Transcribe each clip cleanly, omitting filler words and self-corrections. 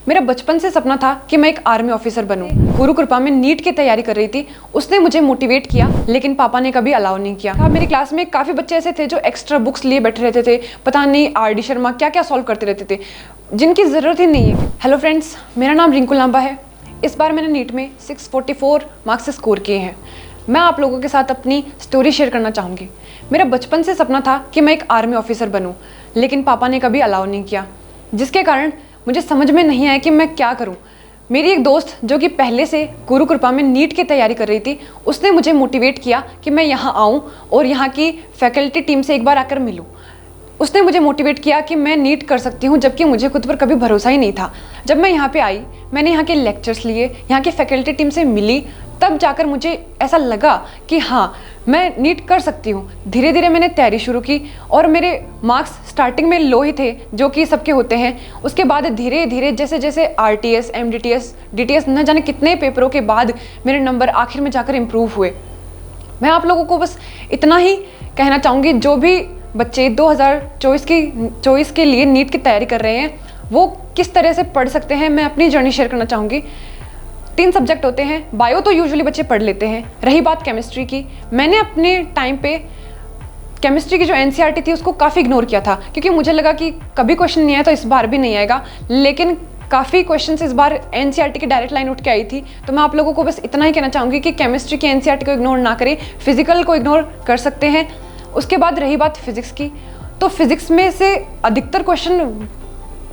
मेरा बचपन से सपना था कि मैं एक आर्मी ऑफिसर बनूं। गुरु कृपा में नीट की तैयारी कर रही थी, उसने मुझे मोटिवेट किया, लेकिन पापा ने कभी अलाउ नहीं किया। मेरी क्लास में काफ़ी बच्चे ऐसे थे जो एक्स्ट्रा बुक्स लिए बैठे रहते थे, पता नहीं RD शर्मा क्या क्या सॉल्व करते रहते थे, जिनकी ज़रूरत ही नहीं है। हेलो फ्रेंड्स, मेरा नाम रिंकू लांबा है। इस बार मैंने नीट में 644 मार्क्स स्कोर किए हैं। मैं आप लोगों के साथ अपनी स्टोरी शेयर करना चाहूँगी। मेरा बचपन से सपना था कि मैं एक आर्मी ऑफिसर बनूं, लेकिन पापा ने कभी अलाउ नहीं किया, जिसके कारण मुझे समझ में नहीं आया कि मैं क्या करूं। मेरी एक दोस्त जो कि पहले से गुरु कृपा में नीट की तैयारी कर रही थी, उसने मुझे मोटिवेट किया कि मैं यहाँ आऊँ और यहाँ की फैकल्टी टीम से एक बार आकर मिलूँ। उसने मुझे मोटिवेट किया कि मैं नीट कर सकती हूँ, जबकि मुझे खुद पर कभी भरोसा ही नहीं था। जब मैं यहाँ पे आई, मैंने यहाँ के लेक्चर्स लिए, यहाँ की फैकल्टी टीम से मिली, तब जाकर मुझे ऐसा लगा कि हाँ, मैं नीट कर सकती हूँ। धीरे धीरे मैंने तैयारी शुरू की और मेरे मार्क्स स्टार्टिंग में लो ही थे, जो कि सबके होते हैं। उसके बाद धीरे धीरे जैसे जैसे RTS, MDTS, DTS न जाने कितने पेपरों के बाद मेरे नंबर आखिर में जाकर इम्प्रूव हुए। मैं आप लोगों को बस इतना ही कहना चाहूँगी, जो भी बच्चे 2024 के लिए नीट की तैयारी कर रहे हैं, वो किस तरह से पढ़ सकते हैं, मैं अपनी जर्नी शेयर करना चाहूँगी। 3 सब्जेक्ट होते हैं। बायो तो यूजुअली बच्चे पढ़ लेते हैं। रही बात केमिस्ट्री की, मैंने अपने टाइम पे केमिस्ट्री की जो NCERT थी उसको काफ़ी इग्नोर किया था, क्योंकि मुझे लगा कि कभी क्वेश्चन नहीं आया तो इस बार भी नहीं आएगा। लेकिन काफ़ी क्वेश्चन इस बार NCERT की डायरेक्ट लाइन उठ के आई थी। तो मैं आप लोगों को बस इतना ही कहना चाहूँगी कि केमिस्ट्री की NCERT को इग्नोर ना करें, फिजिकल को इग्नोर कर सकते हैं। उसके बाद रही बात फिजिक्स की, तो फिजिक्स में से अधिकतर क्वेश्चन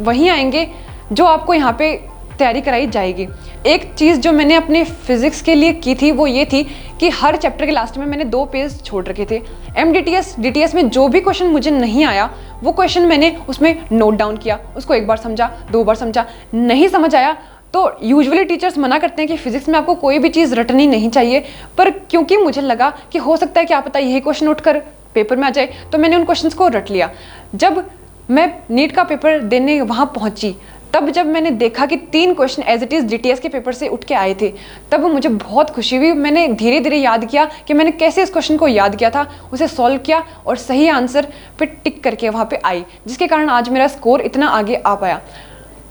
वहीं आएंगे जो आपको यहाँ पे तैयारी कराई जाएगी। एक चीज़ जो मैंने अपने फिजिक्स के लिए की थी वो ये थी कि हर चैप्टर के लास्ट में मैंने 2 पेज छोड़ रखे थे। MDTS, DTS में जो भी क्वेश्चन मुझे नहीं आया, वो क्वेश्चन मैंने उसमें नोट डाउन किया, उसको 1 बार समझा, 2 बार समझा। नहीं समझ आया तो यूजुअली टीचर्स मना करते हैं कि फिजिक्स में आपको कोई भी चीज़ रटनी नहीं चाहिए, पर क्योंकि मुझे लगा कि हो सकता है कि आप पता यही क्वेश्चन उठकर पेपर में आ जाए, तो मैंने उन क्वेश्चंस को रट लिया। जब मैं नीट का पेपर देने वहाँ पहुँची, तब जब मैंने देखा कि 3 question as it is DTS के पेपर से उठ के आए थे, तब मुझे बहुत खुशी हुई। मैंने धीरे धीरे याद किया कि मैंने कैसे इस क्वेश्चन को याद किया था, उसे सॉल्व किया और सही आंसर पे टिक करके वहाँ पे आई, जिसके कारण आज मेरा स्कोर इतना आगे आ पाया।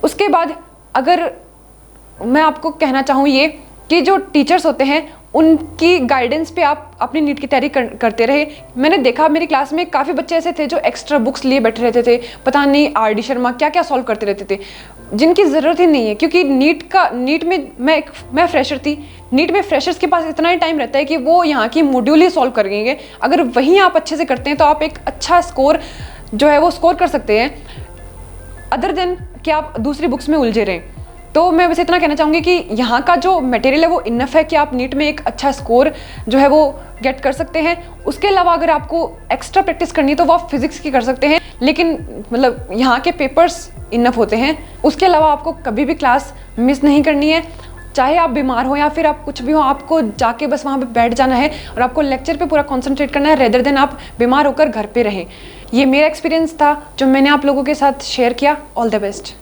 उसके बाद अगर मैं आपको कहना चाहूँ ये कि जो टीचर्स होते हैं, उनकी गाइडेंस पे आप अपनी नीट की तैयारी करते रहे। मैंने देखा मेरी क्लास में काफ़ी बच्चे ऐसे थे जो एक्स्ट्रा बुक्स लिए बैठे रहते थे, पता नहीं RD शर्मा क्या क्या सॉल्व करते रहते थे, जिनकी ज़रूरत ही नहीं है। क्योंकि नीट में मैं फ्रेशर थी। नीट में फ्रेशर्स के पास इतना ही टाइम रहता है कि वो यहाँ की मॉड्यूल ही सॉल्व करेंगे। अगर वहीं आप अच्छे से करते हैं तो आप एक अच्छा स्कोर जो है वो स्कोर कर सकते हैं, अदर देन कि आप दूसरी बुक्स में उलझे रहें। तो मैं बस इतना कहना चाहूँगी कि यहाँ का जो मटेरियल है वो इनफ है कि आप नीट में एक अच्छा स्कोर जो है वो गेट कर सकते हैं। उसके अलावा अगर आपको एक्स्ट्रा प्रैक्टिस करनी है तो वो आप फिजिक्स की कर सकते हैं, लेकिन मतलब यहाँ के पेपर्स इनफ होते हैं। उसके अलावा आपको कभी भी क्लास मिस नहीं करनी है, चाहे आप बीमार हो या फिर आप कुछ भी हो, आपको जाके बस वहाँ पे बैठ जाना है और आपको लेक्चर पे पूरा कॉन्सेंट्रेट करना है, रेदर देन आप बीमार होकर घर पे रहें। ये मेरा एक्सपीरियंस था जो मैंने आप लोगों के साथ शेयर किया। All the best.